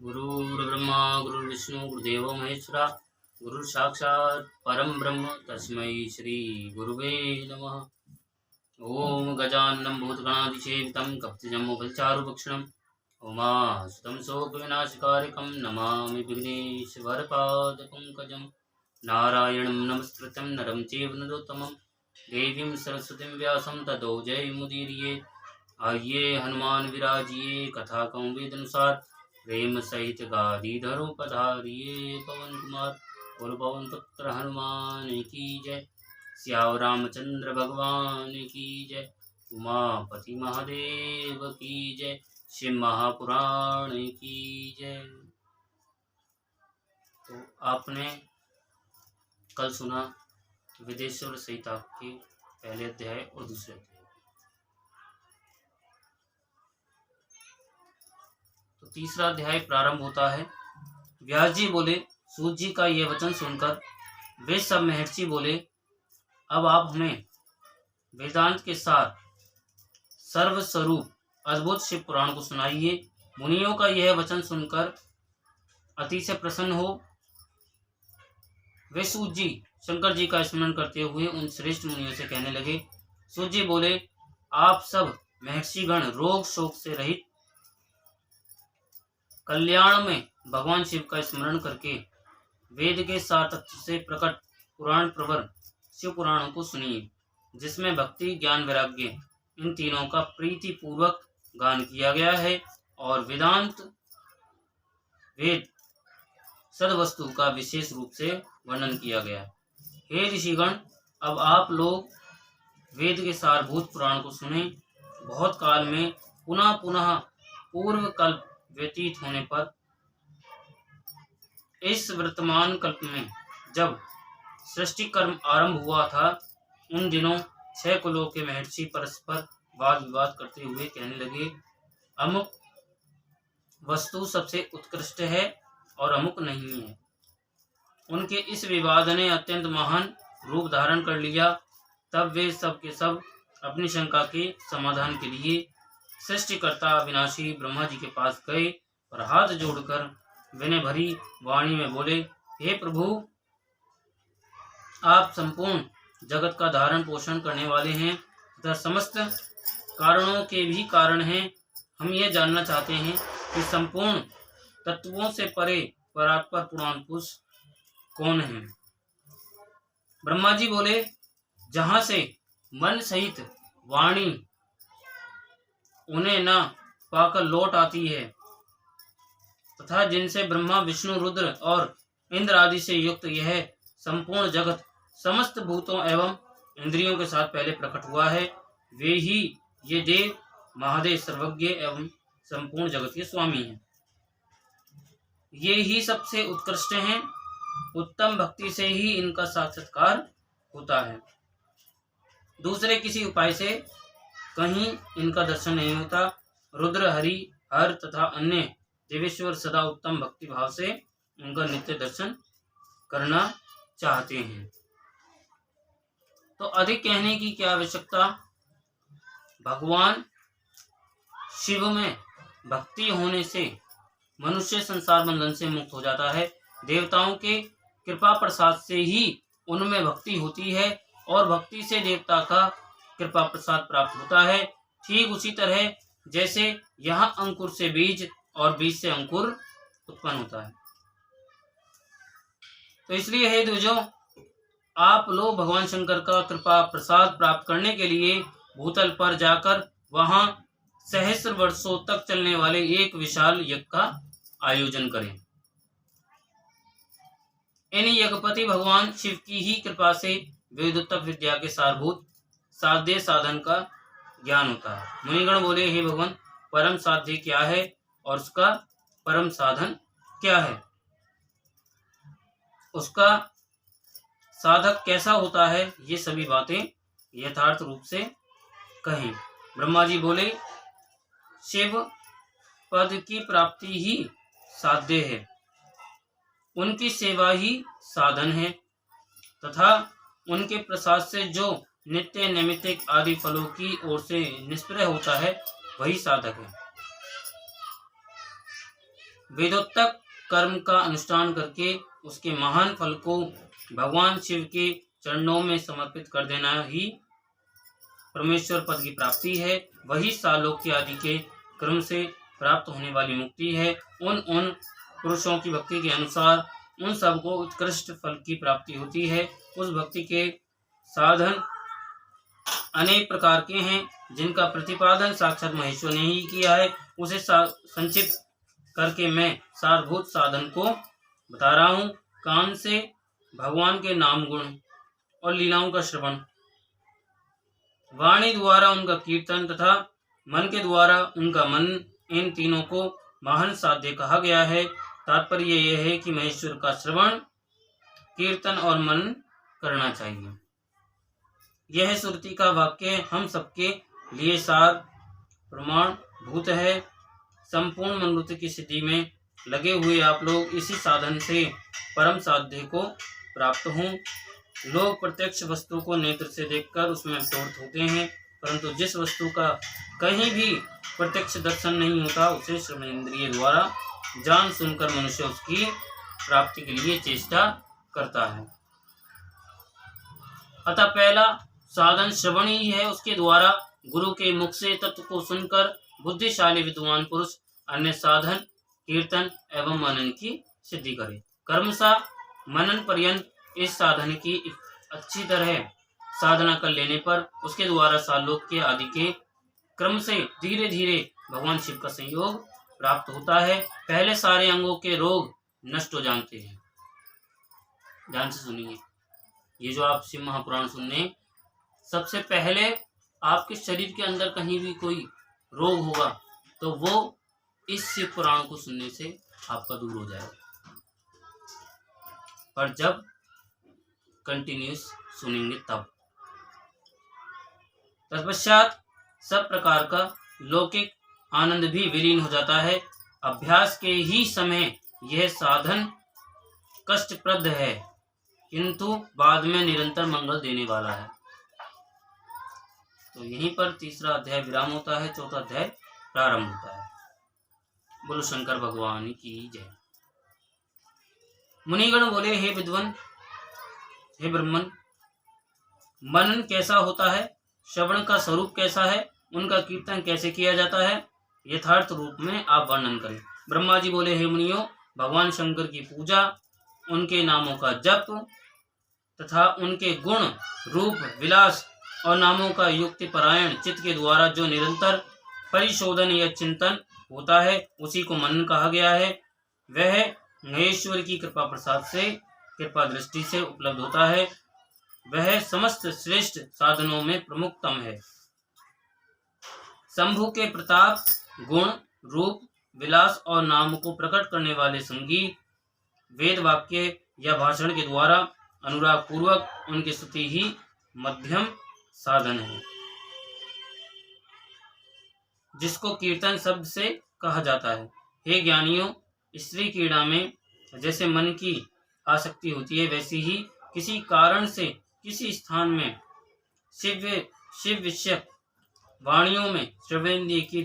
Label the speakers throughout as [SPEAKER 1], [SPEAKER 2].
[SPEAKER 1] गुरुर्ब्रह्मा गुरुर्विष्णु गुरुदेवो महेश्वरा गुरु साक्षात् परम ब्रह्म तस्मै श्री गुरुवे नमः। ओम गजाननं भूतगणाधिसेवितं कपितजम्बूफलचारुभक्षणम् उमासुतं शोकविनाशकारकं नमामि विघ्नेश्वरपादपङ्कजं। नारायणं नमस्कृतं नरं चैव नरोत्तमं देवीं सरस्वतीं व्यासं ततो जयमुदीरये। आइए हनुमान विराजिए कथा कौमुदी अनुसार प्रेम सहित गादीधरो पधारिए। पवन कुमार और पवन पुत्र हनुमान की जय। सियावर रामचंद्र भगवान की जय। उमापति महादेव की जय। शिव महापुराण की जय। तो आपने कल सुना विदेश्वर संहिता के पहले अध्याय और दूसरे अध्याय। तो तीसरा अध्याय प्रारंभ होता है। व्यास जी बोले, सूत जी का यह वचन सुनकर वे सब महर्षि बोले, अब आप हमें वेदांत के साथ सर्वस्वरूप अद्भुत शिव पुराण को सुनाइए। मुनियों का यह वचन सुनकर अतिशय प्रसन्न हो वे सूत जी शंकर जी का स्मरण करते हुए उन श्रेष्ठ मुनियों से कहने लगे। सूत जी बोले, आप सब महर्षिगण रोग शोक से रहित कल्याण में भगवान शिव का स्मरण करके वेद के सार तत्व से प्रकट पुराण प्रवर शिव पुराणों को सुनिए, जिसमें भक्ति ज्ञान वैराग्य इन तीनों का प्रीति पूर्वक गान किया गया है और वेदांत वेद सदवस्तु का विशेष रूप से वर्णन किया गया। हे ऋषिगण, अब आप लोग वेद के सारभूत पुराण को सुने। बहुत काल में पुनः पुनः पूर्व कल्प व्यतीत होने पर इस वर्तमान कल्प में जब सृष्टि कर्म आरंभ हुआ था, उन दिनों 6 कुलों के महर्षि परस्पर वाद विवाद करते हुए कहने लगे, अमुक वस्तु सबसे उत्कृष्ट है और अमुक नहीं है। उनके इस विवाद ने अत्यंत महान रूप धारण कर लिया। तब वे सब के सब अपनी शंका के समाधान के लिए सृष्टिकर्ता अविनाशी ब्रह्मा जी के पास गए और हाथ जोड़कर विनय भरी वाणी में बोले, हे प्रभु, आप संपूर्ण जगत का धारण पोषण करने वाले हैं तथा समस्त कारणों के भी कारण हैं। हम यह जानना चाहते हैं कि संपूर्ण तत्वों से परे परात्पर पुराण पुरुष कौन है। ब्रह्मा जी बोले, जहां से मन सहित वाणी उन्हें न पाकर लौट आती है तथा जिनसे ब्रह्मा विष्णु रुद्र और इंद्र आदि से युक्त यह संपूर्ण जगत समस्त भूतों एवं इंद्रियों के साथ पहले प्रकट हुआ है, वे ही ये देव महादेव सर्वज्ञ एवं संपूर्ण जगत के स्वामी हैं। ये ही सबसे उत्कृष्ट हैं। उत्तम भक्ति से ही इनका साक्षात्कार होता है। दूसरे किसी उपाय से कहीं इनका दर्शन नहीं होता। रुद्र, हरि, हर तथा अन्य देवेश्वर सदा उत्तम भक्ति भाव से उनका नित्य दर्शन करना चाहते हैं। तो अधिक कहने की क्या आवश्यकता। भगवान शिव में भक्ति होने से मनुष्य संसार बंधन से मुक्त हो जाता है। देवताओं के कृपा प्रसाद से ही उनमें भक्ति होती है और भक्ति से देवता का कृपा प्रसाद प्राप्त होता है। ठीक उसी तरह जैसे यहाँ अंकुर से बीज और बीज से अंकुर उत्पन्न होता है। तो इसलिए हे द्विजों, आप लोग भगवान शंकर का कृपा प्रसाद प्राप्त करने के लिए भूतल पर जाकर वहां सहस्र वर्षों तक चलने वाले एक विशाल यज्ञ का आयोजन करें। इन यज्ञपति भगवान शिव की ही कृपा से वेदोत्तम विद्या के सारभूत साध्य साधन का ज्ञान होता है। मुनिगण बोले, हे भगवान, परम साध्य क्या है और उसका परम साधन क्या है, उसका साधक कैसा होता है, ये सभी बातें यथार्थ रूप से कहें। ब्रह्मा जी बोले, शिव पद की प्राप्ति ही साध्य है, उनकी सेवा ही साधन है तथा उनके प्रसाद से जो नित्य नैमित्तिक आदि फलों की ओर से निष्प्रय होता है वही साधक है। वेदोक्त कर्म का अनुष्ठान करके उसके महान फल को भगवान शिव के चरणों में समर्पित कर देना ही परमेश्वर पद की प्राप्ति है। वही सालोक्य आदि के क्रम से प्राप्त होने वाली मुक्ति है। उन पुरुषों की भक्ति के अनुसार उन सबको उत्कृष्ट फल की प्राप्ति होती है। उस भक्ति के साधन अनेक प्रकार के हैं, जिनका प्रतिपादन साक्षात महेश्वर ने ही किया है। उसे संक्षिप्त करके मैं सारभूत साधन को बता रहा हूँ। कान से भगवान के नाम गुण और लीलाओं का श्रवण, वाणी द्वारा उनका कीर्तन तथा मन के द्वारा उनका मनन, इन तीनों को महान साध्य कहा गया है। तात्पर्य यह है कि महेश्वर का श्रवण, कीर्तन और मनन करना चाहिए। यह श्रुति का वाक्य हम सबके लिए सार प्रमाण भूत है। संपूर्ण मनोरथ की सिद्धि में लगे हुए आप लोग इसी साधन से परम साध्य को प्राप्त हों। लोग प्रत्यक्ष वस्तु को नेत्र से देखकर उसमें प्रवृत्त होते हैं, परंतु जिस वस्तु का कहीं भी प्रत्यक्ष दर्शन नहीं होता उसे श्रवण इंद्रिय द्वारा जान सुनकर मनुष्य उसकी प्राप्ति के लिए चेष्टा करता है। अतः पहला साधन श्रवण ही है। उसके द्वारा गुरु के मुख से तत्व को सुनकर बुद्धिशाली विद्वान पुरुष अन्य साधन, कीर्तन एवं मनन की सिद्धि करे। कर्मशः मनन पर्यंत इस साधन की अच्छी तरह साधना कर लेने पर उसके द्वारा सालोक्य आदि के क्रम से धीरे धीरे भगवान शिव का संयोग प्राप्त होता है। पहले सारे अंगों के रोग नष्ट हो जाते हैं। ध्यान से सुनिए, ये जो आप शिव महापुराण सुन रहे हैं, सबसे पहले आपके शरीर के अंदर कहीं भी कोई रोग होगा तो वो इस शिव पुराण को सुनने से आपका दूर हो जाएगा। पर जब कंटिन्यूस सुनेंगे तब तत्पश्चात सब प्रकार का लौकिक आनंद भी विलीन हो जाता है। अभ्यास के ही समय यह साधन कष्टप्रद है, किंतु बाद में निरंतर मंगल देने वाला है। तो यहीं पर तीसरा अध्याय विराम होता है, चौथा अध्याय प्रारंभ होता है। बोलो शंकर भगवान की जय। मुनिगण बोले, हे विद्वान, हे ब्रह्मन, मनन कैसा होता है, श्रवण का स्वरूप कैसा है, उनका कीर्तन कैसे किया जाता है, यथार्थ रूप में आप वर्णन करें। ब्रह्मा जी बोले, हे मुनियों, भगवान शंकर की पूजा, उनके नामों का जप तथा उनके गुण, रूप, विलास और नामों का युक्ति परायण चित्त के द्वारा जो निरंतर परिशोधन या चिंतन होता है उसी को मनन कहा गया है। वह महेश्वर की कृपा प्रसाद से, कृपा दृष्टि से उपलब्ध होता है। वह समस्त श्रेष्ठ साधनों में प्रमुखतम है। शंभु के प्रताप, गुण, रूप, विलास और नाम को प्रकट करने वाले संगीत, वेद वाक्य या भाषण के द्वारा अनुराग पूर्वक उनकी स्तुति ही मध्यम साधन है, जिसको कीर्तन शब्द से कहा जाता है। हे ज्ञानियों, स्त्री क्रीड़ा में जैसे मन की आसक्ति होती है, वैसी ही किसी कारण से किसी स्थान में शिव विषयक वाणियों में श्रवणेन्द्रिय की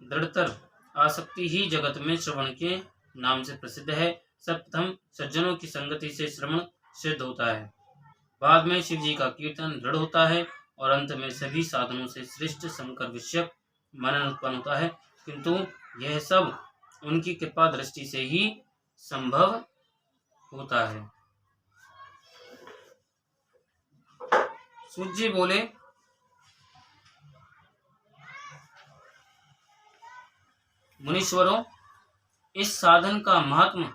[SPEAKER 1] दृढ़तर आसक्ति ही जगत में श्रवण के नाम से प्रसिद्ध है। सप्तम सज्जनों की संगति से श्रवण सिद्ध होता है, बाद में शिव जी का कीर्तन दृढ़ होता है और अंत में सभी साधनों से श्रेष्ठ शंकर विषयक मनन उत्पन्न होता है, किंतु यह सब उनकी कृपा दृष्टि से ही संभव होता है। सूत जी बोले, मुनीश्वरों, इस साधन का महात्म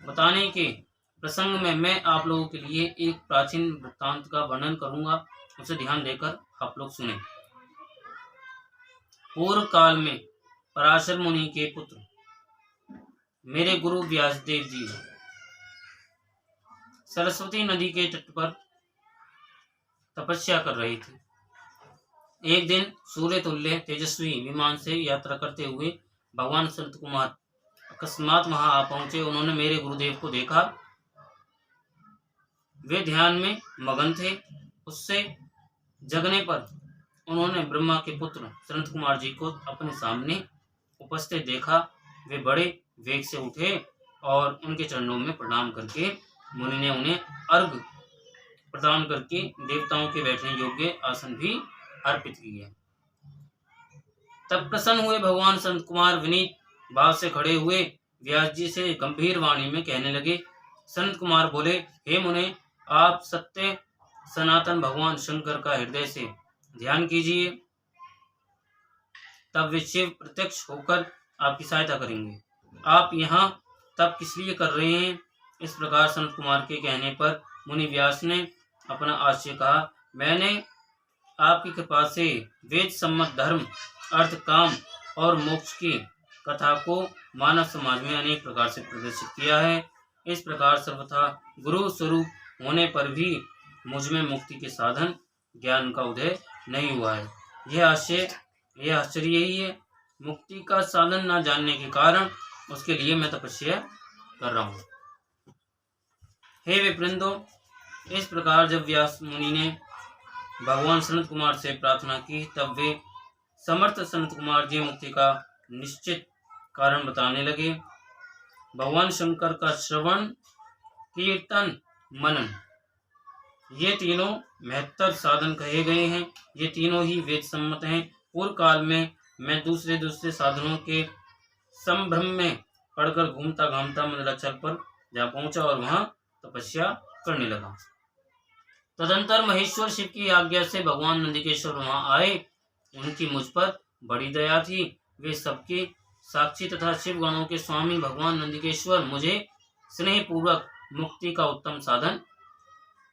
[SPEAKER 1] बताने के प्रसंग में मैं आप लोगों के लिए एक प्राचीन वृत्तांत का वर्णन करूंगा, उसे ध्यान देकर आप लोग सुने। पूर्व काल में पराशर मुनि के पुत्र मेरे गुरु व्यासदेव जी सरस्वती नदी के तट पर तपस्या कर रहे थे। एक दिन सूर्य तुल्य तेजस्वी विमान से यात्रा करते हुए भगवान संत कुमार अकस्मात वहां आ पहुंचे। उन्होंने मेरे गुरुदेव को देखा, वे ध्यान में मगन थे। उससे जगने पर उन्होंने ब्रह्मा के पुत्र संत कुमार जी को अपने सामने उपस्थित देखा। वे बड़े वेग से उठे और उनके चरणों में प्रणाम करके मुनि ने उन्हें अर्घ प्रदान करके देवताओं के बैठने योग्य आसन भी अर्पित किए। तब प्रसन्न हुए भगवान संत कुमार विनीत भाव से खड़े हुए व्यास जी से गंभीर वाणी में कहने लगे। संत कुमार बोले, हे मुने, आप सत्य सनातन भगवान शंकर का हृदय से ध्यान कीजिए, तब वे शिव प्रत्यक्ष होकर आपकी सहायता करेंगे। आप यहाँ तब किस लिए कर रहे हैं? इस प्रकार संत कुमार के कहने पर मुनि व्यास ने अपना आशय कहा। मैंने आपकी कृपा से वेद सम्मत धर्म, अर्थ, काम और मोक्ष की कथा को मानव समाज में अनेक प्रकार से प्रदर्शित किया है। इस प्रकार सर्वथा गुरु स्वरूप होने पर भी मुझ में मुक्ति के साधन ज्ञान का उदय नहीं हुआ है। यह आश्चर्य ही है। मुक्ति का साधन न जानने के कारण उसके लिए मैं तपस्या कर रहा हूँ। हे विप्रेंद्रो, इस प्रकार जब व्यास मुनि ने भगवान सनत कुमार से प्रार्थना की, तब वे समर्थ सनत कुमार जी मुक्ति का निश्चित कारण बताने लगे। भगवान शंकर का श्रवण, कीर्तन, मनन, ये तीनों महत्तर साधन कहे गए हैं। ये तीनों ही वेद सम्मत हैं। पूर्व काल में मैं दूसरे साधनों के संभ्रम में पढ़कर घूमता घामता मंदराचल पर जा पहुंचा और वहां तपस्या करने लगा। तदंतर महेश्वर शिव की आज्ञा से भगवान नंदिकेश्वर वहां आए। उनकी मुझ पर बड़ी दया थी। वे सबके साक्षी तथा शिव गणों के स्वामी भगवान नंदिकेश्वर मुझे स्नेह पूर्वक मुक्ति का उत्तम साधन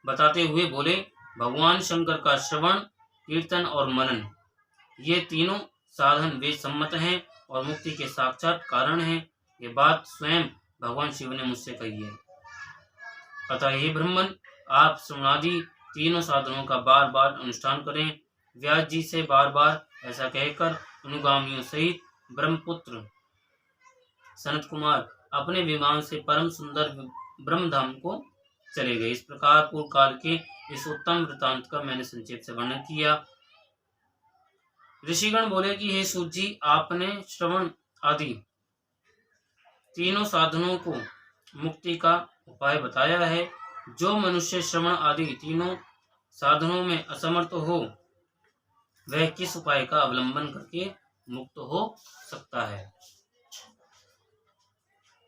[SPEAKER 1] बताते हुए बोले, भगवान शंकर का श्रवण, कीर्तन और मनन, ये तीनों साधन वेद सम्मत हैं और मुक्ति के साक्षात कारण हैं। ये बात स्वयं भगवान शिव ने मुझसे कही है। अतः हे ब्राह्मण, आप श्रवणादि तीनों साधनों का बार बार अनुष्ठान करें। व्यास जी से बार बार ऐसा कहकर अनुगामियों सहित ब्रह्मपुत्र सनत कुमार अपने विमान से परम सुंदर ब्रह्मधाम को चले गए। इस प्रकार पूर्व काल के इस उत्तम वृतांत का मैंने संक्षेप से वर्णन किया। ऋषिगण बोले कि हे सूत जी, आपने श्रवण आदि तीनों साधनों को मुक्ति का उपाय बताया है। जो मनुष्य श्रवण आदि तीनों साधनों में असमर्थ हो, वह किस उपाय का अवलंबन करके मुक्त हो सकता है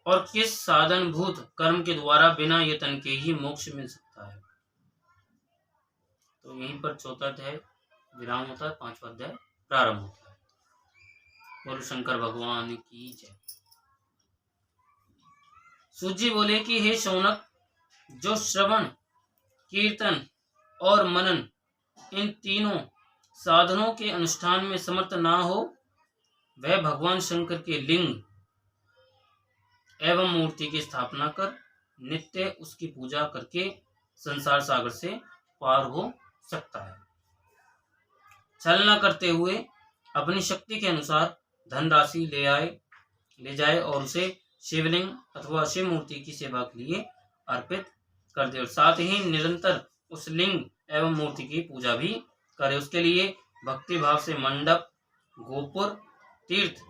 [SPEAKER 1] और किस साधन भूत कर्म के द्वारा बिना यत्न के ही मोक्ष मिल सकता है। तो यहीं पर चौथा अध्याय विराम होता है, 5वां अध्याय प्रारंभ होता है। बोलो शंकर भगवान की जय। सूजी बोले कि हे शौनक, जो श्रवण, कीर्तन और मनन इन तीनों साधनों के अनुष्ठान में समर्थ ना हो, वह भगवान शंकर के लिंग एवं मूर्ति की स्थापना कर नित्य उसकी पूजा करके संसार सागर से पार हो सकता है। छल न करते हुए अपनी शक्ति के अनुसार धनराशि ले जाए और उसे शिवलिंग अथवा शिव मूर्ति की सेवा के लिए अर्पित कर दे और साथ ही निरंतर उस लिंग एवं मूर्ति की पूजा भी करे। उसके लिए भक्ति भाव से मंडप, गोपुर, तीर्थ,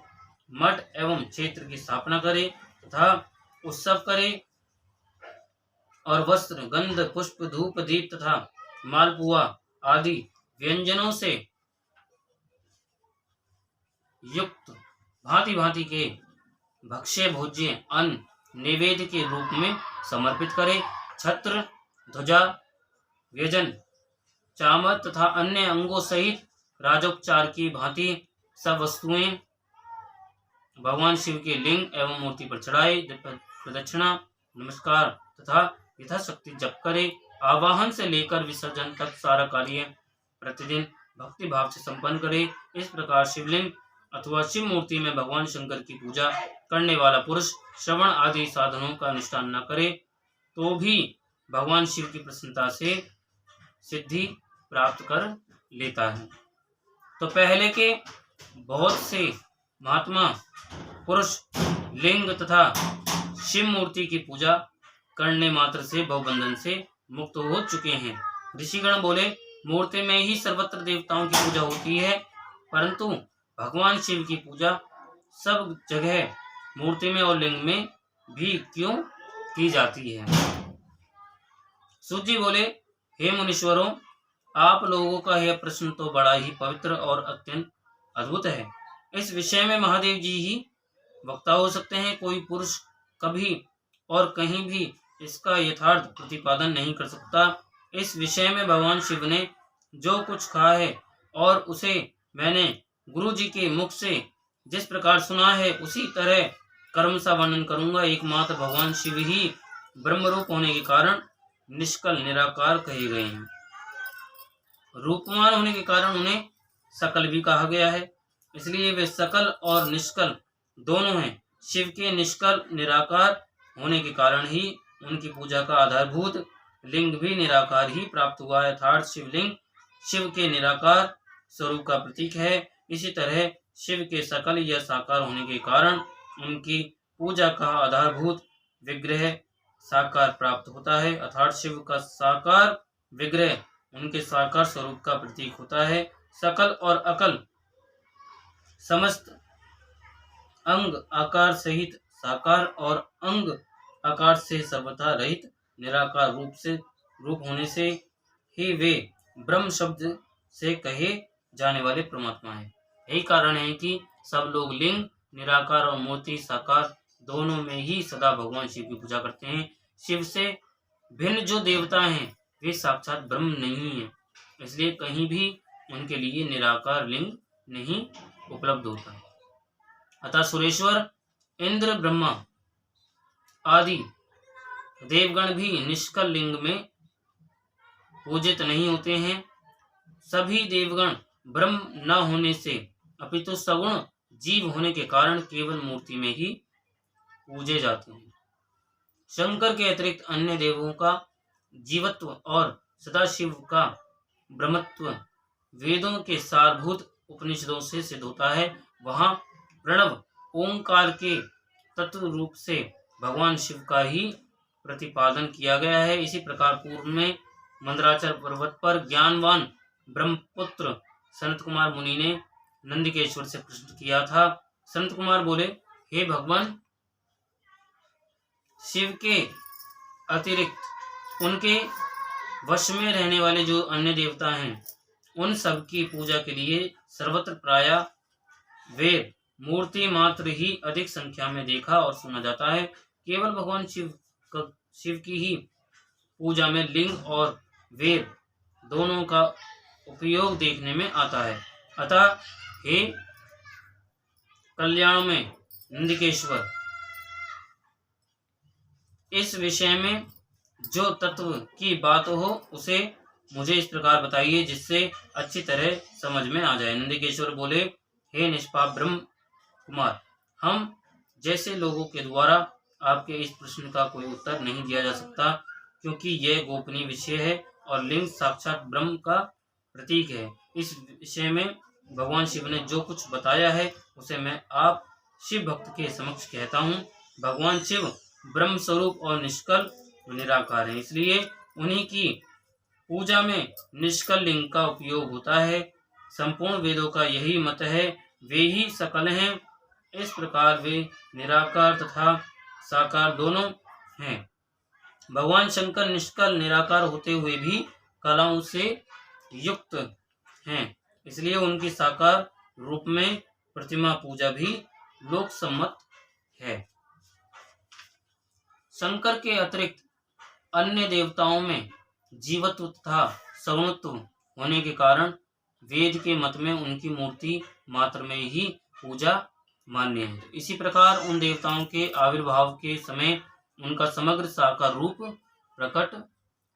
[SPEAKER 1] मठ एवं क्षेत्र की स्थापना करे तथा उत्सव करे और वस्त्र, गंध, पुष्प, धूप, दीप तथा मालपुआ आदि व्यंजनों से युक्त भांति भांति के भक्ष्य भोज्य अन्न नैवेद्य के रूप में समर्पित करे। छत्र, ध्वजा, व्यजन, चामर तथा अन्य अंगों सहित राजोपचार की भांति सब वस्तुएं भगवान शिव के लिंग एवं मूर्ति पर चढ़ाए। प्रदक्षिणा, नमस्कार तथा यथाशक्ति जप करे। आवाहन से लेकर विसर्जन तक सारा कार्य प्रतिदिन भक्ति भाव से संपन्न करे। इस प्रकार शिवलिंग अथवा शिव मूर्ति में भगवान शंकर की पूजा करने वाला पुरुष श्रवण आदि साधनों का अनुष्ठान न करे तो भी भगवान शिव की प्रसन्नता से सिद्धि प्राप्त कर लेता है। तो पहले के बहुत से महात्मा पुरुष लिंग तथा शिव मूर्ति की पूजा करने मात्र से भवबंधन से मुक्त हो चुके हैं। ऋषिगण बोले, मूर्ति में ही सर्वत्र देवताओं की पूजा होती है, परंतु भगवान शिव की पूजा सब जगह मूर्ति में और लिंग में भी क्यों की जाती है? सूत जी बोले, हे मुनीश्वरों, आप लोगों का यह प्रश्न तो बड़ा ही पवित्र और अत्यंत अद्भुत है। इस विषय में महादेव जी ही वक्ता हो सकते हैं। कोई पुरुष कभी और कहीं भी इसका यथार्थ प्रतिपादन नहीं कर सकता। इस विषय में भगवान शिव ने जो कुछ कहा है और उसे मैंने गुरु जी के मुख से जिस प्रकार सुना है उसी तरह कर्म सा वर्णन करूंगा। एकमात्र भगवान शिव ही ब्रह्मरूप होने के कारण निष्कल निराकार कहे गए हैं। रूपवान होने के कारण उन्हें सकल भी कहा गया है, इसलिए वे सकल और निष्कल दोनों हैं। शिव के निष्कल निराकार होने के कारण ही उनकी पूजा का आधारभूत लिंग भी निराकार ही प्राप्त हुआ है, अर्थात शिवलिंग शिव के निराकार स्वरूप का प्रतीक है। इसी तरह शिव के सकल या साकार होने के कारण उनकी पूजा का आधारभूत विग्रह साकार प्राप्त होता है, अर्थात शिव का साकार विग्रह उनके साकार स्वरूप का प्रतीक होता है। सकल और अकल समस्त अंग आकार सहित साकार और अंग आकार से सर्वथा रहित निराकार रूप होने से ही वे ब्रह्म शब्द से कहे जाने वाले परमात्मा है। यही कारण है कि सब लोग लिंग निराकार और मूर्ति साकार दोनों में ही सदा भगवान शिव की पूजा करते हैं। शिव से भिन्न जो देवता हैं वे साक्षात ब्रह्म नहीं है, इसलिए कहीं भी उनके लिए निराकार लिंग नहीं उपलब्ध होता। अतः सुरेश्वर, इंद्र, ब्रह्मा आदि देवगण भी निष्कल लिंग में पूजित नहीं होते हैं। सभी देवगण ब्रह्म न होने से अपितु सगुण जीव होने के कारण केवल मूर्ति में ही पूजे जाते हैं। शंकर के अतिरिक्त अन्य देवों का जीवत्व और सदाशिव का ब्रह्मत्व वेदों के सारभूत उपनिषदों से सिद्ध होता है। वहाँ प्रणव ओंकार के तत्व रूप से भगवान शिव का ही प्रतिपादन किया गया है। इसी प्रकार पूर्व में मंदराचल पर्वत पर ज्ञानवान ब्रह्मपुत्र संत कुमार मुनि ने नंदिकेश्वर से प्रश्न किया था। संत कुमार बोले, हे भगवान, शिव के अतिरिक्त उनके वश में रहने वाले जो अन्य देवता हैं उन सब की पूजा के लिए सर्वत्र प्राय वेद मूर्ति मात्र ही अधिक संख्या में देखा और सुना जाता है। केवल भगवान शिव की ही पूजा में लिंग और वेद दोनों का उपयोग देखने में आता है। अतः हे कल्याण में नंदिकेश्वर, इस विषय में जो तत्व की बात हो उसे मुझे इस प्रकार बताइए जिससे अच्छी तरह समझ में आ जाए। नंदिकेश्वर बोले, हे निष्पाप ब्रह्म कुमार, हम जैसे लोगों के द्वारा आपके इस प्रश्न का कोई उत्तर नहीं दिया जा सकता, क्योंकि यह गोपनीय विषय है और लिंग साक्षात ब्रह्म का प्रतीक है। इस विषय में भगवान शिव ने जो कुछ बताया है उसे मैं आप शिव भक्त के समक्ष कहता हूँ। भगवान शिव ब्रह्म स्वरूप और निष्कल निराकार है, इसलिए उन्हीं की पूजा में निष्कल लिंग का उपयोग होता है। संपूर्ण वेदों का यही मत है, वे ही सकल हैं। इस प्रकार वे निराकार तथा साकार दोनों हैं। भगवान शंकर निष्कल निराकार होते हुए भी कलाओं से युक्त हैं, इसलिए उनकी साकार रूप में प्रतिमा पूजा भी लोक सम्मत है। शंकर के अतिरिक्त अन्य देवताओं में जीवत्व तथा सगुणत्व होने के कारण वेद के मत में उनकी मूर्ति मात्र में ही पूजा मान्य है। इसी प्रकार उन देवताओं के आविर्भाव के समय उनका समग्र साकार रूप प्रकट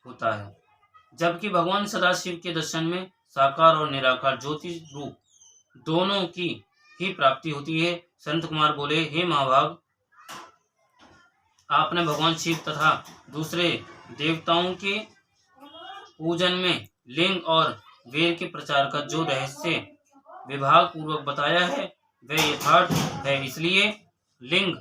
[SPEAKER 1] होता है, जबकि भगवान सदाशिव के दर्शन में साकार और निराकार ज्योति रूप दोनों की ही प्राप्ति होती है। संत कुमार बोले, हे महाभाग, आपने भगवान शिव तथा दूसरे देवताओं के पूजन में लिंग और वेद के प्रचार का जो रहस्य विभाग पूर्वक बताया है वह यथार्थ है, इसलिए लिंग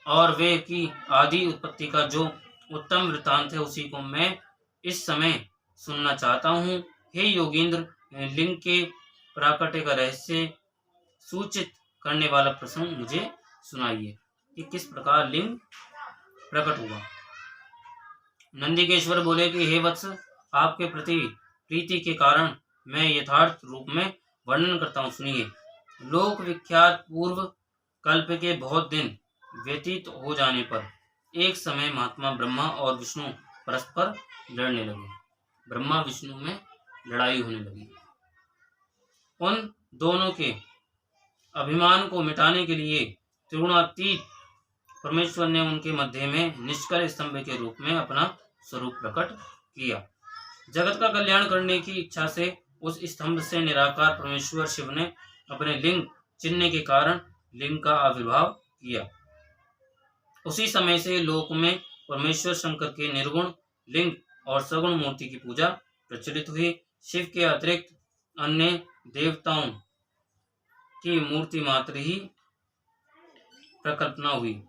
[SPEAKER 1] और वेद की आदि उत्पत्ति का जो उत्तम वृत्तांत है उसी को मैं इस समय सुनना चाहता हूँ। हे योगींद्र, लिंग के प्राकट्य का रहस्य सूचित करने वाला प्रसंग मुझे सुनाइए कि किस प्रकार लिंग प्रकट हुआ। नंदिकेश्वर बोले कि हे वत्स, आपके प्रति प्रीति के कारण मैं यथार्थ रूप में वर्णन करता हूँ, सुनिए। लोक विख्यात पूर्व कल्प के बहुत दिन व्यतीत हो जाने पर एक समय महात्मा ब्रह्मा और विष्णु परस्पर लड़ने लगे। ब्रह्मा विष्णु में लड़ाई होने लगी। उन दोनों के अभिमान को मिटाने के लिए त्रिगुणातीत परमेश्वर ने उनके मध्य में निष्कल स्तंभ के रूप में अपना स्वरूप प्रकट किया। जगत का कल्याण करने की इच्छा से उस स्तंभ से निराकार परमेश्वर शिव ने अपने लिंग चिन्ह के कारण लिंग का आविर्भाव किया। उसी समय से लोक में परमेश्वर शंकर के निर्गुण लिंग और सगुण मूर्ति की पूजा प्रचलित हुई। शिव के अतिरिक्त अन्य देवताओं की मूर्ति मात्र ही प्रकल्पना हुई।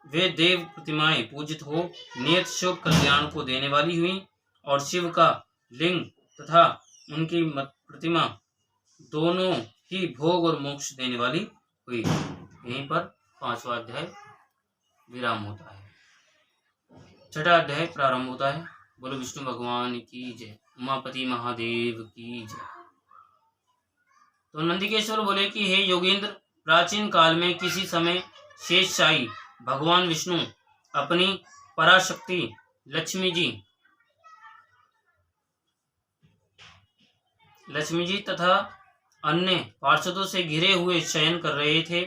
[SPEAKER 1] वे देव प्रतिमाएं पूजित हो नियत शुभ कल्याण को देने वाली हुई और शिव का लिंग तथा उनकी प्रतिमा दोनों ही भोग और मोक्ष देने वाली हुई। यहीं पर 5वां अध्याय विराम होता है। 6वां अध्याय प्रारंभ होता है। बोलो विष्णु भगवान की जय, उमापति महादेव की जय। तो नंदिकेश्वर बोले कि हे योगेंद्र, प्राचीन काल में किसी समय शेषशाही भगवान विष्णु अपनी पराशक्ति लक्ष्मी जी तथा अन्य पार्षदों से घिरे हुए शयन कर रहे थे।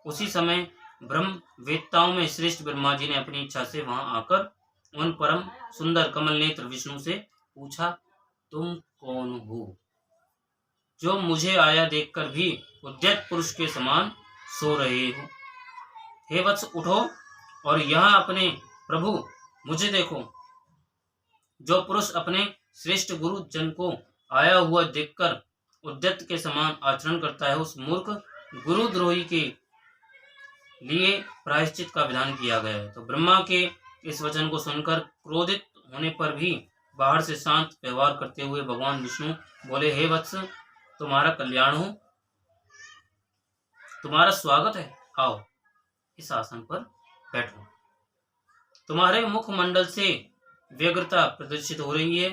[SPEAKER 1] उसी समय ब्रह्म वेत्ताओं में श्रेष्ठ ब्रह्मा जी ने अपनी इच्छा से वहां आकर उन परम सुंदर कमल नेत्र विष्णु से पूछा, तुम कौन हो जो मुझे आया देखकर भी उद्यत पुरुष के समान सो रहे हो? हे वत्स, उठो और यहाँ अपने प्रभु मुझे देखो। जो पुरुष अपने श्रेष्ठ गुरु जन को आया हुआ देखकर उद्यत के समान आचरण करता है, उस मूर्ख गुरुद्रोही के लिए प्रायश्चित का विधान किया गया है। तो ब्रह्मा के इस वचन को सुनकर क्रोधित होने पर भी बाहर से शांत व्यवहार करते हुए भगवान विष्णु बोले, हे वत्स, तुम्हारा कल्याण हो, तुम्हारा स्वागत है, आओ इस आसन पर बैठो। तुम्हारे मुखमंडल से व्यग्रता प्रदर्शित हो रही है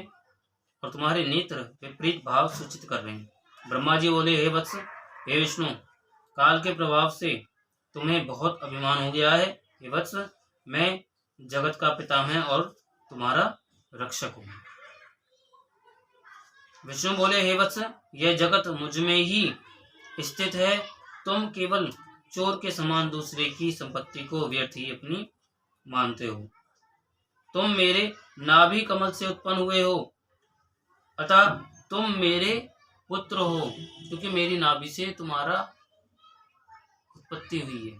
[SPEAKER 1] और तुम्हारे नेत्र विपरीत भाव सूचित कर रहे हैं। ब्रह्मा जी बोले, हे वत्स, हे विष्णु, काल के प्रभाव से तुम्हें बहुत अभिमान हो गया है। हे वत्स, मैं जगत का पितामह और तुम्हारा रक्षक हूँ। विष्णु बोले, हे वत्स, यह जगत मुझ में ही स्थित है। तुम केवल चोर के समान दूसरे की संपत्ति को व्यर्थ ही अपनी मानते हो। तुम मेरे नाभि कमल से उत्पन्न हुए हो, अतः तुम मेरे पुत्र हो, क्योंकि मेरी नाभि से तुम्हारा उत्पत्ति हुई है।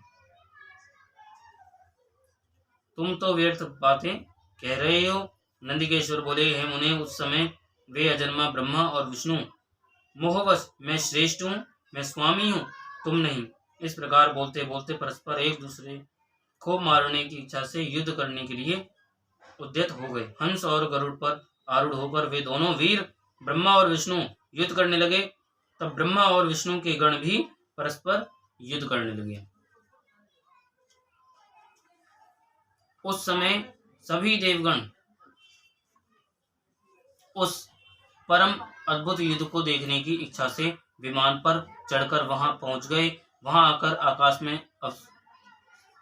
[SPEAKER 1] तुम तो व्यर्थ बातें कह रहे हो। नंदिकेश्वर बोले, हे मुने, उस समय वे अजन्मा ब्रह्मा और विष्णु मोहवश मैं श्रेष्ठ हूँ, मैं स्वामी हूँ, तुम नहीं, इस प्रकार बोलते बोलते परस्पर एक दूसरे को मारने की इच्छा से युद्ध करने के लिए उद्यत हो गए। हंस और गरुड़ पर आरूढ़ होकर वे दोनों वीर ब्रह्मा और विष्णु युद्ध करने लगे। तब ब्रह्मा और विष्णु के गण भी परस्पर युद्ध करने लगे। उस समय सभी देवगण उस परम अद्भुत युद्ध को देखने की इच्छा से विमान पर चढ़कर वहां पहुंच गए। वहां आकर आकाश में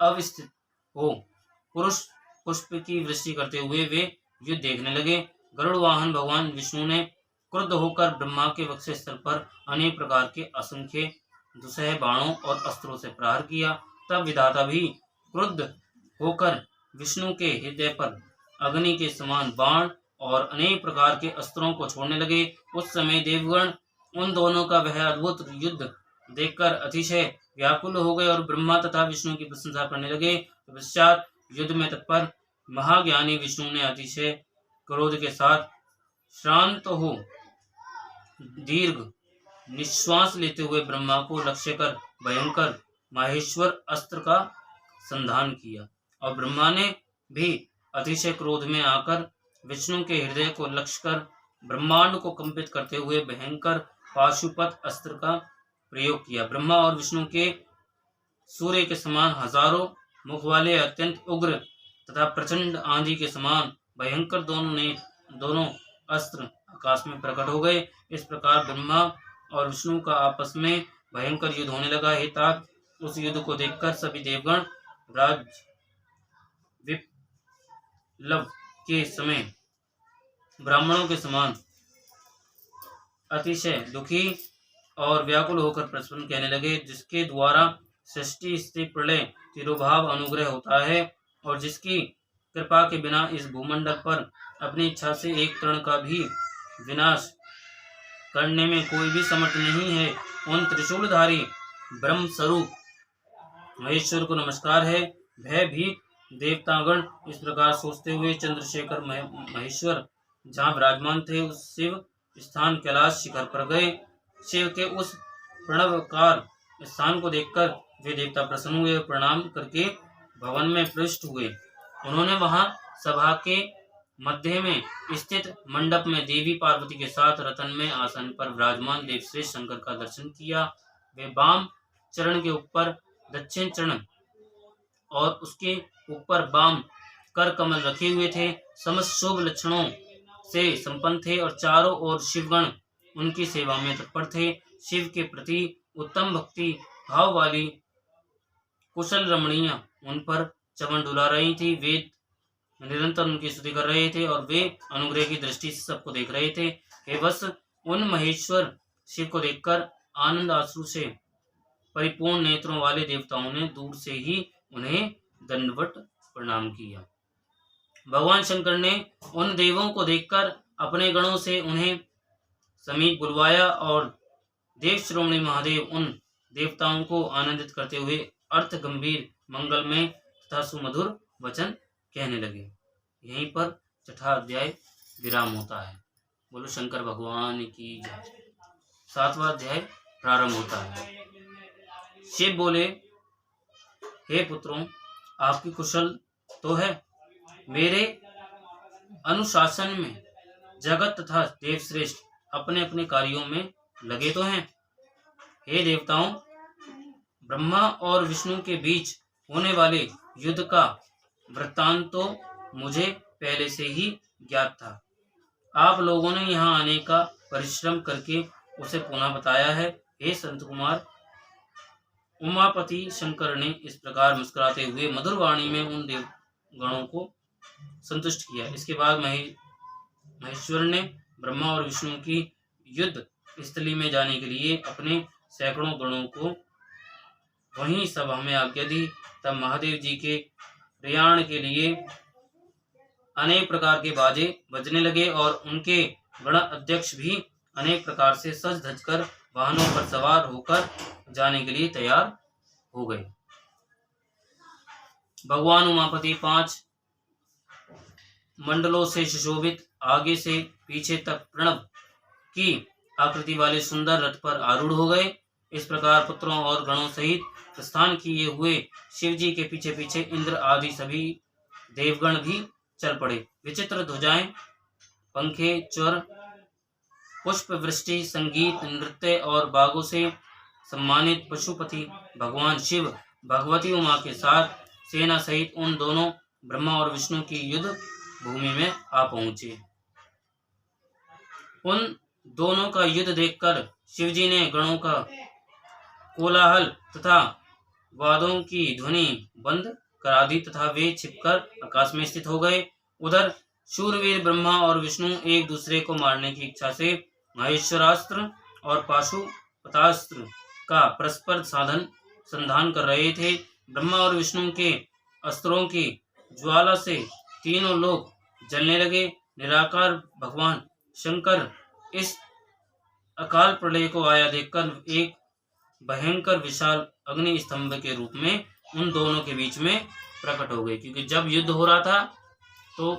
[SPEAKER 1] अवस्थित हो पुरुष पुष्प की वृष्टि करते हुए वे युद्ध देखने लगे। गरुड़ वाहन भगवान विष्णु ने क्रुद्ध होकर ब्रह्मा के वक्षस्थल पर अनेक प्रकार के असंख्य दुसह बाणों और अस्त्रों से प्रहार किया। तब विधाता भी क्रुद्ध होकर विष्णु के हृदय पर अग्नि के समान बाण और अनेक प्रकार के अस्त्रों को छोड़ने लगे। उस समय देवगण उन दोनों का वह अद्भुत युद्ध देखकर अतिशय व्याकुल हो गए और ब्रह्मा तथा विष्णु की प्रशंसा करने लगे। पश्चात युद्ध में तत्पर महाज्ञानी विष्णु ने अतिशय क्रोध के साथ शांत हो दीर्घ निश्वास लेते हुए ब्रह्मा को लक्ष्य कर भयंकर माहेश्वर अस्त्र का संधान किया और ब्रह्मा ने भी अतिशय क्रोध में आकर विष्णु के हृदय को लक्ष्य कर ब्रह्मांड को कंपित करते हुए भयंकर पाशुपत अस्त्र का प्रयोग किया। ब्रह्मा और विष्णु के सूर्य के समान हजारों मुख वाले अत्यंत उग्र तथा प्रचंड आंधी के समान भयंकर दोनों अस्त्र आकाश में प्रकट हो गए। इस प्रकार ब्रह्मा और विष्णु का आपस में भयंकर युद्ध होने लगा। हे तात, उस युद्ध को देखकर सभी देवगण राज विप्लव के समय ब्राह्मणों के समान अतिशय दुखी और व्याकुल होकर प्रश्न कहने लगे, जिसके द्वारा सृष्टि स्थिति प्रलय तिरोभाव अनुग्रह होता है और जिसकी कृपा के बिना इस भूमंडल पर अपनी इच्छा से एक तृण का भी विनाश करने में कोई भी समर्थ नहीं है, उन त्रिशूलधारी ब्रह्म स्वरूप महेश्वर को नमस्कार है। भयभीत देवतागण इस प्रकार सोचते हुए चंद्रशेखर महेश्वर जहाँ विराजमान थे उस शिव स्थान कैलाश शिखर पर गए। शिव के उस प्रणवकार स्थान को देखकर वे देवता प्रसन्न हुए और प्रणाम करके भवन में प्रविष्ट हुए। उन्होंने वहां सभा के मध्य में स्थित मंडप में देवी पार्वती के साथ रतन में आसन पर विराजमान देवश्रेष्ठ शंकर का दर्शन किया। वे वाम चरण के ऊपर दक्षिण चरण और उसके ऊपर वाम कर कमल रखे हुए थे। समस्त शुभ लक्षणों से संपन्न थे और चारों ओर शिवगण उनकी सेवा में तत्पर थे। शिव के प्रति उत्तम भक्ति भाव वाली कुशल रमणियां उन पर चमन डुला रही थी। वेद निरंतर उनकी स्तुति कर रहे थे और वे अनुग्रह की दृष्टि से सबको देख रहे थे। हे वत्स, उन महेश्वर शिव को देखकर आनंद आंसू से परिपूर्ण नेत्रों वाले देवताओं ने दूर से ही उन्हें दंडवत प्रणाम किया। भगवान शंकर ने उन देवों को देखकर अपने गणों से उन्हें समीप बुलवाया और देव श्रोमणी महादेव उन देवताओं को आनंदित करते हुए अर्थ गंभीर मंगलमय तथा सुमधुर वचन कहने लगे। यहीं पर छठा अध्याय विराम होता है। बोलो शंकर भगवान की जय। सातवां अध्याय प्रारंभ होता है। शिव बोले, हे पुत्रों, आपकी कुशल तो है। मेरे अनुशासन में जगत तथा देवश्रेष्ठ अपने अपने कार्यों में लगे तो हैं। हे देवताओं, ब्रह्मा और विष्णु के बीच होने वाले युद्ध का वृत्तांत तो मुझे पहले से ही ज्ञात था। आप लोगों ने यहाँ आने का परिश्रम करके उसे पुनः बताया है। हे संत कुमार, उमापति शंकर ने इस प्रकार मुस्कुराते हुए मधुर वाणी में उन देवगणों को संतुष्ट किया। इसके बाद महेश्वर ने ब्रह्मा और विष्णु की युद्ध स्थली में जाने के लिए अपने सैकड़ों गणों को वहीं सभा में आज्ञा दी। तब महादेव जी के प्रयाण के लिए अनेक प्रकार के बाजे बजने लगे और उनके गण अध्यक्ष भी अनेक प्रकार से सज धज कर वाहनों पर सवार होकर जाने के लिए तैयार हो गए। भगवान उमापति 5 मंडलों से सुशोभित आगे से पीछे तक प्रणव की आकृति वाले सुंदर रथ पर आरूढ़ हो गए। इस प्रकार पुत्रों और गणों सहित प्रस्थान किए हुए शिव जी के पीछे पीछे इंद्र आदि सभी देवगण भी चल पड़े। विचित्र ध्वजाएं, पंखे, चर, पुष्प वृष्टि, संगीत, नृत्य और बागों से सम्मानित पशुपति भगवान शिव भगवती उमा के साथ सेना सहित उन दोनों ब्रह्मा और विष्णु की युद्ध भूमि में आ पहुंचे। उन दोनों का युद्ध देखकर शिवजी ने गणों का कोलाहल तथा वादों की ध्वनि बंद करा दी तथा वे छिपकर आकाश में स्थित हो गए। उधर शूरवीर ब्रह्मा और विष्णु एक दूसरे को मारने की इच्छा से महेश्वरास्त्र और पाशुपतास्त्र का परस्पर संधान कर रहे थे। ब्रह्मा और विष्णु के अस्त्रों की ज्वाला से तीनों लोग जलने लगे। निराकार भगवान शंकर इस अकाल प्रलय को आया देखकर एक भयंकर विशाल अग्नि स्तंभ के रूप में उन दोनों के बीच में प्रकट हो गए। क्योंकि जब युद्ध हो रहा था तो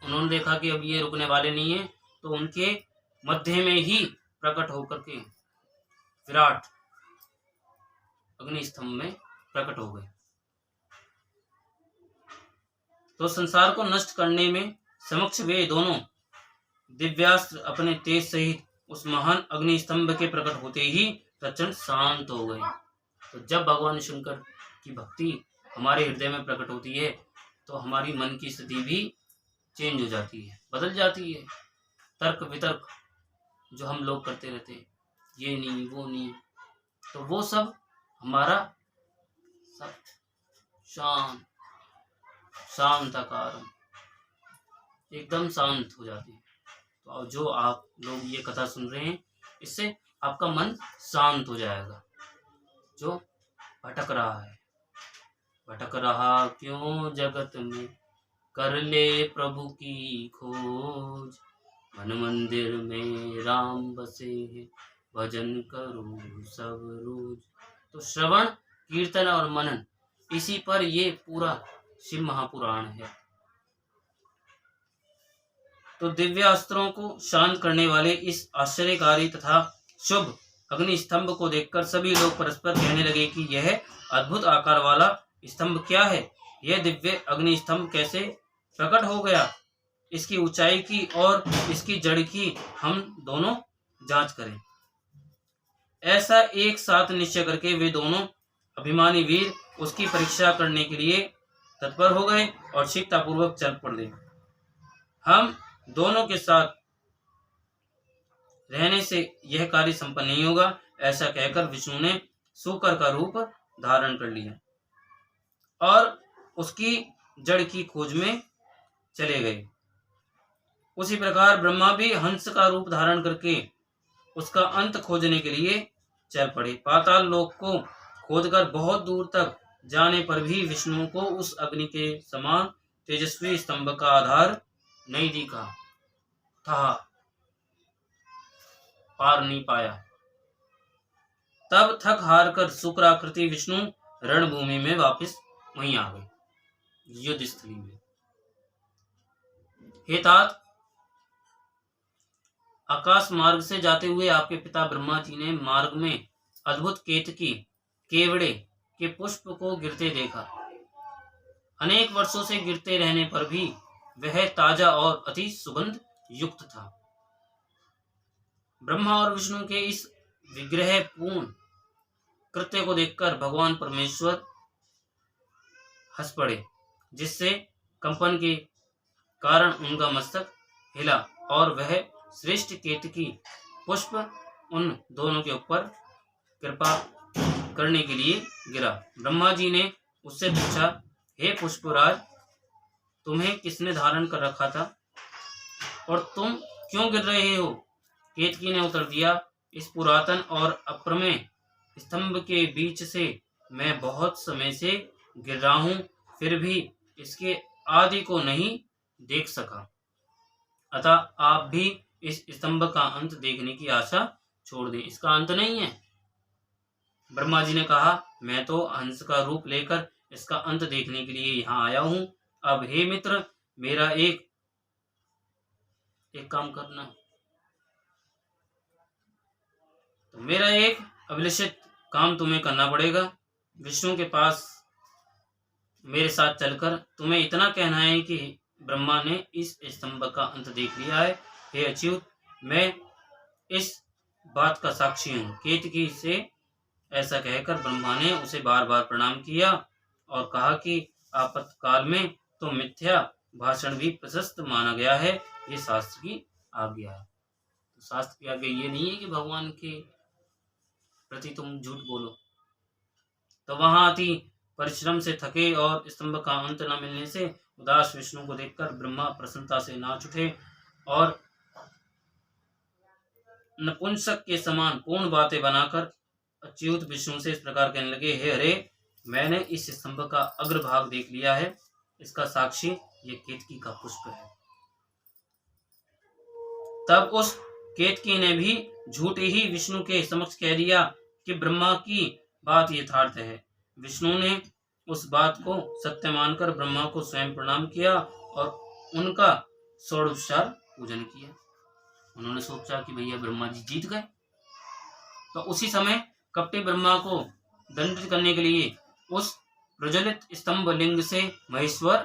[SPEAKER 1] उन्होंने देखा कि अब ये रुकने वाले नहीं है, तो उनके मध्य में ही प्रकट होकर के विराट अग्नि स्तंभ में प्रकट हो गए। तो संसार को नष्ट करने में समक्ष वे दोनों दिव्यास्त्र अपने तेज सहित उस महान अग्नि स्तंभ के प्रकट होते ही प्रचंड शांत हो गए। तो जब भगवान शंकर की भक्ति हमारे हृदय में प्रकट होती है तो हमारी मन की स्थिति भी चेंज हो जाती है, बदल जाती है। तर्क वितर्क जो हम लोग करते रहते हैं, ये नहीं वो नहीं, तो वो सब हमारा सब शांत शांताकारम एकदम शांत हो जाती है। तो जो आप लोग ये कथा सुन रहे हैं, इससे आपका मन शांत हो जाएगा। जो भटक रहा है, भटक रहा क्यों जगत में, कर ले प्रभु की खोज। मन मंदिर में राम बसे हैं, भजन करो सब रोज। तो श्रवण कीर्तन और मनन, इसी पर ये पूरा शिव महापुराण है। तो दिव्य अस्त्रों को शांत करने वाले इस आश्चर्यकारी तथा शुभ अग्नि स्तंभ को देखकर सभी लोग परस्पर कहने लगे कि यह अद्भुत आकार वाला स्तंभ क्या है, यह दिव्य अग्नि स्तंभ कैसे प्रकट हो गया, इसकी ऊंचाई की और इसकी जड़ की हम दोनों जांच करें। ऐसा एक साथ निश्चय करके वे दोनों अभिमानी वीर उसकी परीक्षा करने के लिए तत्पर हो गए और शीघ्रतापूर्वक चल पड़े। हम दोनों के साथ रहने से यह कार्य संपन्न नहीं होगा, ऐसा कहकर विष्णु ने सूकर का रूप धारण कर लिया और उसकी जड़ की खोज में चले गए। उसी प्रकार ब्रह्मा भी हंस का रूप धारण करके उसका अंत खोजने के लिए चल पड़े। पाताल लोक को खोदकर बहुत दूर तक जाने पर भी विष्णु को उस अग्नि के समान तेजस्वी स्तंभ का आधार नहीं दिखा था, पार नहीं पाया। तब थक हार कर शुक्राकृति विष्णु रणभूमि में वापस वहीं आ गए, युद्ध स्थली में। हे तात, आकाश मार्ग से जाते हुए आपके पिता ब्रह्मा जी ने मार्ग में अद्भुत केतकी केवड़े के पुष्प को गिरते देखा। अनेक वर्षों से गिरते रहने पर भी वह ताजा और अति सुगंध युक्त था। ब्रह्मा और विष्णु के इस विग्रह पूर्ण कृत्य को देखकर भगवान परमेश्वर हंस पड़े, जिससे कंपन के कारण उनका मस्तक हिला और वह श्रेष्ठ केतकी पुष्प उन दोनों के ऊपर कृपा करने के लिए गिरा। ब्रह्मा जी ने उससे पूछा, हे पुष्पराज, तुम्हें किसने धारण कर रखा था और तुम क्यों गिर रहे हो? केतकी ने उत्तर दिया, इस पुरातन और अप्रमेय स्तंभ के बीच से मैं बहुत समय से गिर रहा हूं, फिर भी इसके आदि को नहीं देख सका, अतः आप भी इस स्तंभ का अंत देखने की आशा छोड़ दें। इसका अंत नहीं है। ब्रह्मा जी ने कहा, मैं तो हंस का रूप लेकर इसका अंत देखने के लिए यहाँ आया हूं। अब हे मित्र, मेरा एक काम करना, तो मेरा एक अभिलषित काम तुम्हें करना पड़ेगा। विष्णु के पास मेरे साथ चलकर तुम्हें इतना कहना है कि ब्रह्मा ने इस स्तंभ का अंत देख लिया है। हे अच्युत, मैं इस बात का साक्षी हूँ। केतकी से ऐसा कहकर ब्रह्मा ने उसे बार बार प्रणाम किया और कहा कि आपातकाल में तो मिथ्या भाषण भी प्रशस्त माना गया है, ये शास्त्र की आज्ञा है। तो शास्त्र की आज्ञा ये नहीं है कि भगवान के प्रति तुम झूठ बोलो। तो वहां अति परिश्रम से थके और स्तंभ का अंत न मिलने से उदास विष्णु को देखकर ब्रह्मा प्रसन्नता से नाच उठे और नपुंसक के समान पूर्ण बातें बनाकर अच्युत विष्णु से इस प्रकार कहने लगे, हे हरे, मैंने इस स्तंभ का अग्रभाग देख लिया है, इसका साक्षी ये केतकी का पुष्प है। तब उस केतकी ने भी झूठे ही विष्णु के समक्ष कह दिया कि ब्रह्मा की बात यथार्थ है। विष्णु ने उस बात को सत्य मानकर ब्रह्मा को स्वयं प्रणाम किया और उनका षोडशोपचार पूजन किया। उन्होंने सोचा कि भैया ब्रह्मा जी जीत गए। तो उसी समय कपटी ब्रह्मा को दंडित करने के लिए उस प्रज्वलित स्तंभ लिंग से महेश्वर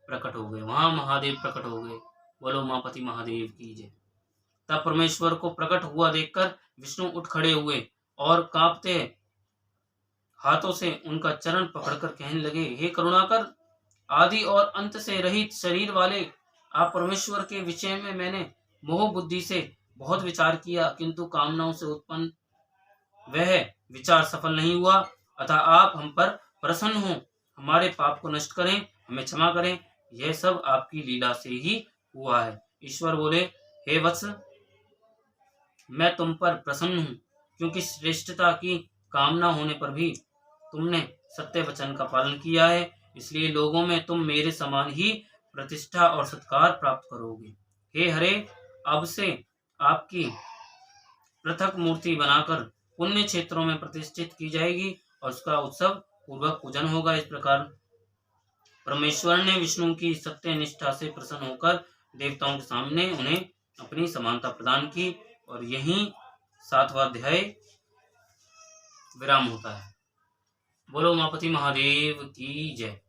[SPEAKER 1] प्रकट हो गए। वहां महादेव प्रकट हो गए। बोलो उमापति महादेव की जय। तब परमेश्वर को प्रकट हुआ देखकर विष्णु उठ खड़े हुए और कांपते हाथों से उनका चरण पकड़कर कहने लगे, हे करुणाकर, आदि और अंत से रहित शरीर वाले आप परमेश्वर के विषय में मैंने मोह बुद्धि से बहुत विचार किया, किंतु कामनाओं से उत्पन्न वह विचार सफल नहीं हुआ। अतः आप हम पर प्रसन्न हो, हमारे पाप को नष्ट करें, हमें क्षमा करें। यह सब आपकी लीला से ही हुआ है। ईश्वर बोले, हे वत्स, मैं तुम पर प्रसन्न हूँ, क्योंकि श्रेष्ठता की कामना होने पर भी तुमने सत्य वचन का पालन किया है, इसलिए लोगों में तुम मेरे समान ही प्रतिष्ठा और सत्कार प्राप्त करोगे। हे हरे, अब से आपकी पृथक मूर्ति बनाकर पुण्य क्षेत्रों में प्रतिष्ठित की जाएगी और उसका उत्सव पूर्वक पूजन होगा। इस प्रकार परमेश्वर ने विष्णु की सत्य निष्ठा से प्रसन्न होकर देवताओं के सामने उन्हें अपनी समानता प्रदान की, और यहीं 7वां अध्याय विराम होता है। बोलो उमापति महादेव की जय।